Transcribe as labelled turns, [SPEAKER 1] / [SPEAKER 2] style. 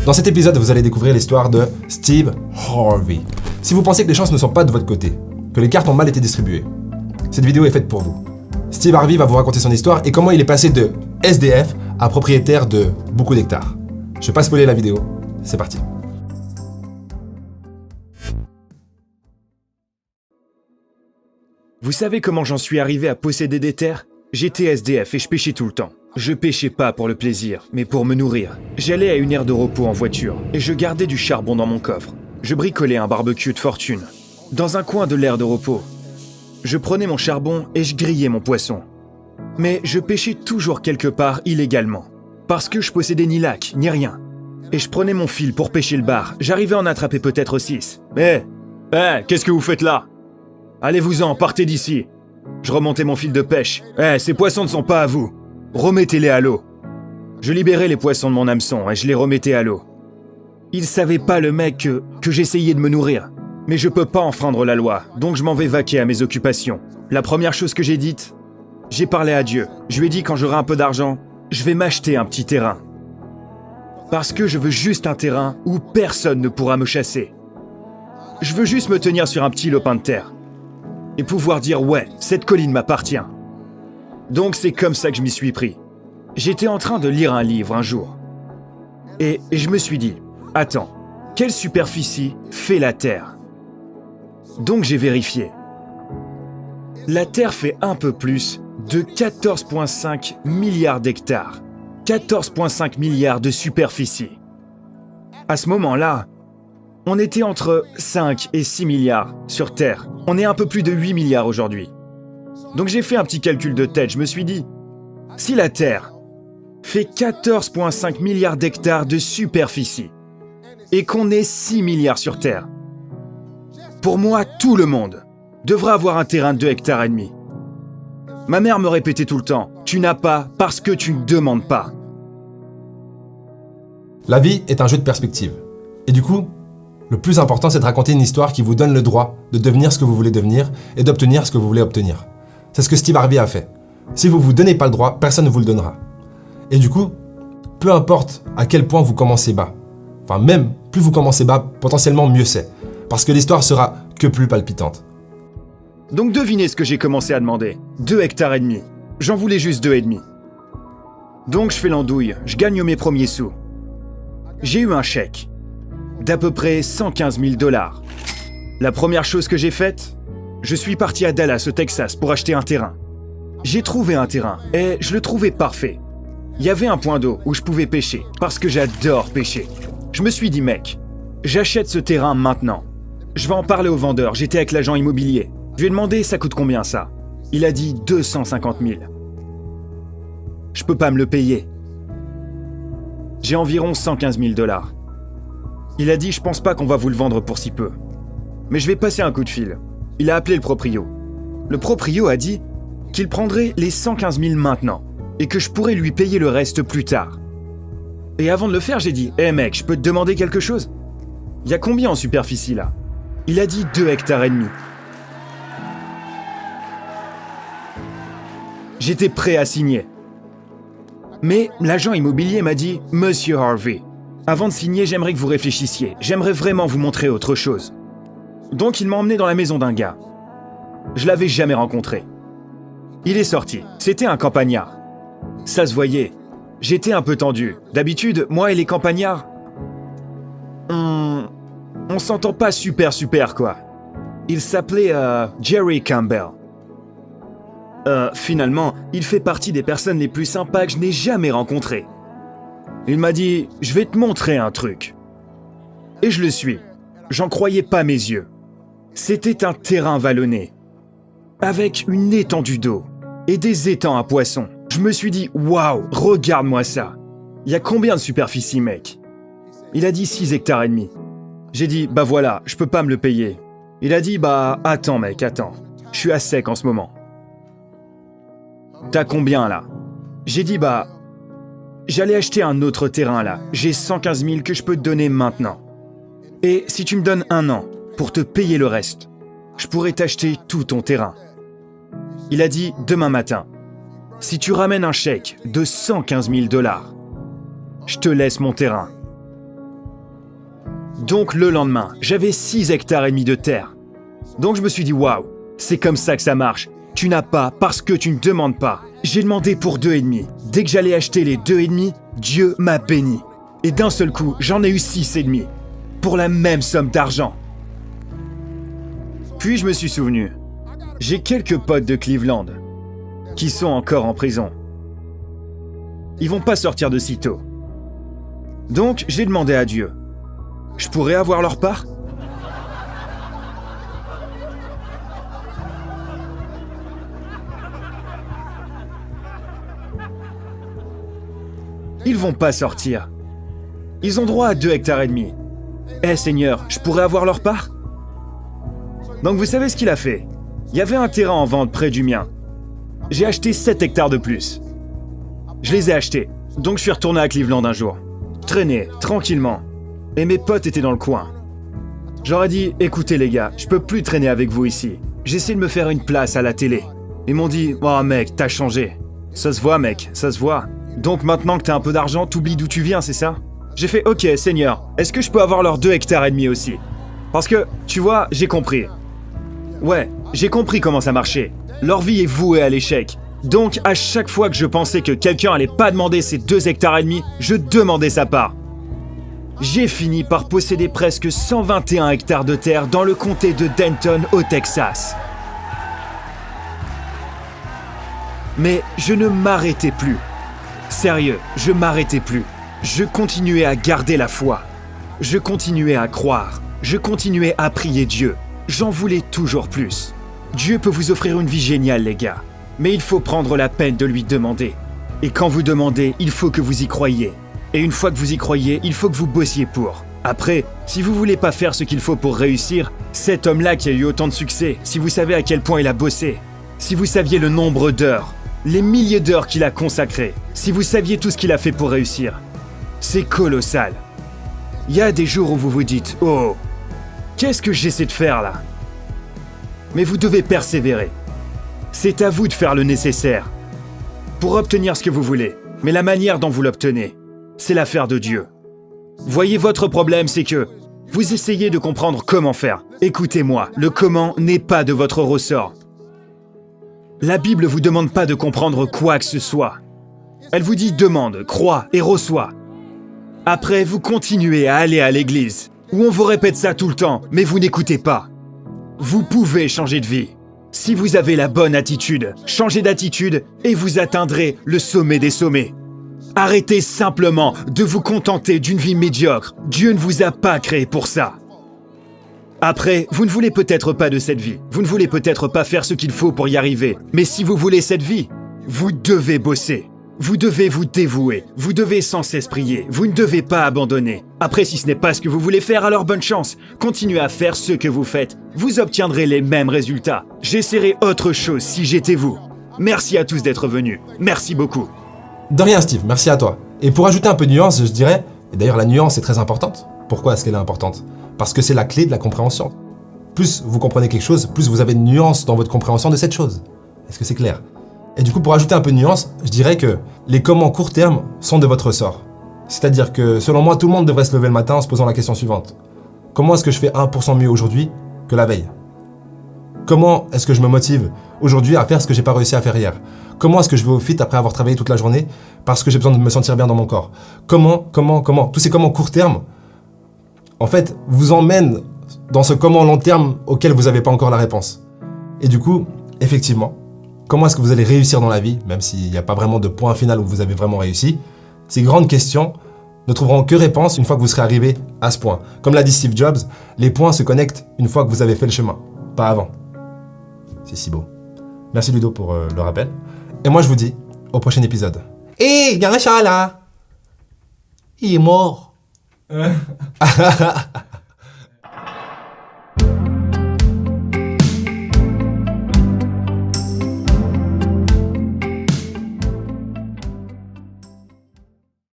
[SPEAKER 1] Dans cet épisode, vous allez découvrir l'histoire de Steve Harvey. Si vous pensez que les chances ne sont pas de votre côté, que les cartes ont mal été distribuées, cette vidéo est faite pour vous. Steve Harvey va vous raconter son histoire et comment il est passé de SDF à propriétaire de beaucoup d'hectares. Je ne vais pas spoiler la vidéo, c'est parti.
[SPEAKER 2] Vous savez comment j'en suis arrivé à posséder des terres? J'étais SDF et je pêchais tout le temps. Je pêchais pas pour le plaisir, mais pour me nourrir. J'allais à une aire de repos en voiture et je gardais du charbon dans mon coffre. Je bricolais un barbecue de fortune. Dans un coin de l'aire de repos, je prenais mon charbon et je grillais mon poisson. Mais je pêchais toujours quelque part illégalement. Parce que je possédais ni lac, ni rien. Et je prenais mon fil pour pêcher le bar. J'arrivais à en attraper peut-être 6. Qu'est-ce que vous faites là? Allez-vous-en, partez d'ici. Je remontais mon fil de pêche. Ces poissons ne sont pas à vous. Remettez-les à l'eau. Je libérais les poissons de mon hameçon et je les remettais à l'eau. Il savait pas le mec que j'essayais de me nourrir. Mais je peux pas enfreindre la loi, donc je m'en vais vaquer à mes occupations. La première chose que j'ai dite, j'ai parlé à Dieu. Je lui ai dit quand j'aurai un peu d'argent, je vais m'acheter un petit terrain. Parce que je veux juste un terrain où personne ne pourra me chasser. Je veux juste me tenir sur un petit lopin de terre. Et pouvoir dire ouais, cette colline m'appartient. Donc c'est comme ça que je m'y suis pris. J'étais en train de lire un livre un jour. Et je me suis dit, attends, quelle superficie fait la Terre? Donc j'ai vérifié. La Terre fait un peu plus de 14,5 milliards d'hectares. 14,5 milliards de superficie. À ce moment-là, on était entre 5 et 6 milliards sur Terre. On est un peu plus de 8 milliards aujourd'hui. Donc j'ai fait un petit calcul de tête, je me suis dit, si la Terre fait 14,5 milliards d'hectares de superficie et qu'on est 6 milliards sur Terre, pour moi, tout le monde devra avoir un terrain de 2,5 hectares. Ma mère me répétait tout le temps, tu n'as pas parce que tu ne demandes pas.
[SPEAKER 1] La vie est un jeu de perspective. Et du coup, le plus important, c'est de raconter une histoire qui vous donne le droit de devenir ce que vous voulez devenir et d'obtenir ce que vous voulez obtenir. C'est ce que Steve Harvey a fait. Si vous ne vous donnez pas le droit, personne ne vous le donnera. Et du coup, peu importe à quel point vous commencez bas, enfin même plus vous commencez bas, potentiellement mieux c'est. Parce que l'histoire sera que plus palpitante.
[SPEAKER 2] Donc devinez ce que j'ai commencé à demander. 2,5 hectares. J'en voulais juste 2,5. Donc je fais l'andouille, je gagne mes premiers sous. J'ai eu un chèque d'à peu près 115 000 $. La première chose que j'ai faite, je suis parti à Dallas, au Texas, pour acheter un terrain. J'ai trouvé un terrain et je le trouvais parfait. Il y avait un point d'eau où je pouvais pêcher, parce que j'adore pêcher. Je me suis dit, mec, j'achète ce terrain maintenant. Je vais en parler au vendeur, j'étais avec l'agent immobilier. Je lui ai demandé, ça coûte combien ça? Il a dit 250 000. Je peux pas me le payer. J'ai environ 115 000 $. Il a dit, je pense pas qu'on va vous le vendre pour si peu. Mais je vais passer un coup de fil. Il a appelé le proprio. Le proprio a dit qu'il prendrait les 115 000 maintenant et que je pourrais lui payer le reste plus tard. Et avant de le faire, j'ai dit, mec, je peux te demander quelque chose? Il y a combien en superficie là? Il a dit 2,5 hectares. J'étais prêt à signer. Mais l'agent immobilier m'a dit, Monsieur Harvey, avant de signer, j'aimerais que vous réfléchissiez. J'aimerais vraiment vous montrer autre chose. Donc il m'a emmené dans la maison d'un gars. Je l'avais jamais rencontré. Il est sorti. C'était un campagnard. Ça se voyait. J'étais un peu tendu. D'habitude, moi et les campagnards, on s'entend pas super quoi. Il s'appelait Jerry Campbell. Finalement, il fait partie des personnes les plus sympas que je n'ai jamais rencontrées. Il m'a dit, je vais te montrer un truc. Et je le suis. J'en croyais pas mes yeux. C'était un terrain vallonné, avec une étendue d'eau et des étangs à poissons. Je me suis dit, waouh, regarde-moi ça. Il y a combien de superficie, mec? Il a dit 6,5 hectares. J'ai dit, bah voilà, je peux pas me le payer. Il a dit, bah attends mec, attends. Je suis à sec en ce moment. T'as combien là? J'ai dit, bah, j'allais acheter un autre terrain là. J'ai 115 000 que je peux te donner maintenant. Et si tu me donnes 1 an pour te payer le reste, je pourrais t'acheter tout ton terrain. Il a dit, demain matin, si tu ramènes un chèque de 115 000 $, je te laisse mon terrain. Donc le lendemain, j'avais 6 hectares et demi de terre. Donc je me suis dit, waouh, c'est comme ça que ça marche. Tu n'as pas parce que tu ne demandes pas. J'ai demandé pour 2,5. Dès que j'allais acheter les 2,5, Dieu m'a béni. Et d'un seul coup, j'en ai eu 6,5. Pour la même somme d'argent. Puis je me suis souvenu. J'ai quelques potes de Cleveland qui sont encore en prison. Ils vont pas sortir de sitôt. Donc j'ai demandé à Dieu. Je pourrais avoir leur part ? Ils vont pas sortir. Ils ont droit à 2 hectares et demi. Eh Seigneur, je pourrais avoir leur part ? Donc vous savez ce qu'il a fait ? Il y avait un terrain en vente près du mien. J'ai acheté 7 hectares de plus. Je les ai achetés. Donc je suis retourné à Cleveland un jour. Traîner, tranquillement. Et mes potes étaient dans le coin. J'aurais dit, écoutez les gars, je peux plus traîner avec vous ici. J'essaie de me faire une place à la télé. Ils m'ont dit, oh mec, t'as changé. Ça se voit mec, ça se voit. Donc maintenant que t'as un peu d'argent, t'oublies d'où tu viens, c'est ça ? J'ai fait, ok Seigneur, est-ce que je peux avoir leurs 2 hectares et demi aussi ? Parce que, tu vois, j'ai compris. Ouais, j'ai compris comment ça marchait. Leur vie est vouée à l'échec. Donc, à chaque fois que je pensais que quelqu'un allait pas demander ses 2 hectares et demi, je demandais sa part. J'ai fini par posséder presque 121 hectares de terre dans le comté de Denton, au Texas. Mais je ne m'arrêtais plus. Sérieux, je m'arrêtais plus. Je continuais à garder la foi. Je continuais à croire. Je continuais à prier Dieu. J'en voulais toujours plus. Dieu peut vous offrir une vie géniale, les gars. Mais il faut prendre la peine de lui demander. Et quand vous demandez, il faut que vous y croyiez. Et une fois que vous y croyez, il faut que vous bossiez pour. Après, si vous voulez pas faire ce qu'il faut pour réussir, cet homme-là qui a eu autant de succès, si vous savez à quel point il a bossé, si vous saviez le nombre d'heures, les milliers d'heures qu'il a consacrées, si vous saviez tout ce qu'il a fait pour réussir, c'est colossal. Il y a des jours où vous vous dites « Oh, qu'est-ce que j'essaie de faire là ?» Mais vous devez persévérer. C'est à vous de faire le nécessaire pour obtenir ce que vous voulez. Mais la manière dont vous l'obtenez, c'est l'affaire de Dieu. Voyez, votre problème, c'est que vous essayez de comprendre comment faire. Écoutez-moi, le comment n'est pas de votre ressort. La Bible vous demande pas de comprendre quoi que ce soit. Elle vous dit demande, crois et reçois. Après, vous continuez à aller à l'église, où on vous répète ça tout le temps, mais vous n'écoutez pas. Vous pouvez changer de vie. Si vous avez la bonne attitude, changez d'attitude et vous atteindrez le sommet des sommets. Arrêtez simplement de vous contenter d'une vie médiocre. Dieu ne vous a pas créé pour ça. Après, vous ne voulez peut-être pas de cette vie. Vous ne voulez peut-être pas faire ce qu'il faut pour y arriver. Mais si vous voulez cette vie, vous devez bosser. Vous devez vous dévouer. Vous devez sans cesse prier. Vous ne devez pas abandonner. Après, si ce n'est pas ce que vous voulez faire, alors bonne chance. Continuez à faire ce que vous faites. Vous obtiendrez les mêmes résultats. J'essaierai autre chose si j'étais vous. Merci à tous d'être venus. Merci beaucoup.
[SPEAKER 1] De rien Steve, merci à toi. Et pour ajouter un peu de nuance, je dirais, et d'ailleurs la nuance est très importante. Pourquoi est-ce qu'elle est importante ? Parce que c'est la clé de la compréhension. Plus vous comprenez quelque chose, plus vous avez de nuance dans votre compréhension de cette chose. Est-ce que c'est clair ? Et du coup, pour ajouter un peu de nuance, je dirais que les comment court terme sont de votre ressort. C'est-à-dire que, selon moi, tout le monde devrait se lever le matin en se posant la question suivante. Comment est-ce que je fais 1% mieux aujourd'hui que la veille ? Comment est-ce que je me motive aujourd'hui à faire ce que j'ai pas réussi à faire hier ? Comment est-ce que je vais au fit après avoir travaillé toute la journée parce que j'ai besoin de me sentir bien dans mon corps ? Comment ? Tous ces comment court terme, en fait, vous emmènent dans ce comment long terme auquel vous n'avez pas encore la réponse. Et du coup, effectivement, comment est-ce que vous allez réussir dans la vie, même s'il n'y a pas vraiment de point final où vous avez vraiment réussi ? Ces grandes questions ne trouveront que réponse une fois que vous serez arrivé à ce point. Comme l'a dit Steve Jobs, les points se connectent une fois que vous avez fait le chemin, pas avant. C'est si beau. Merci Ludo pour le rappel. Et moi je vous dis au prochain épisode.
[SPEAKER 3] Il y a un chat là. Il est mort.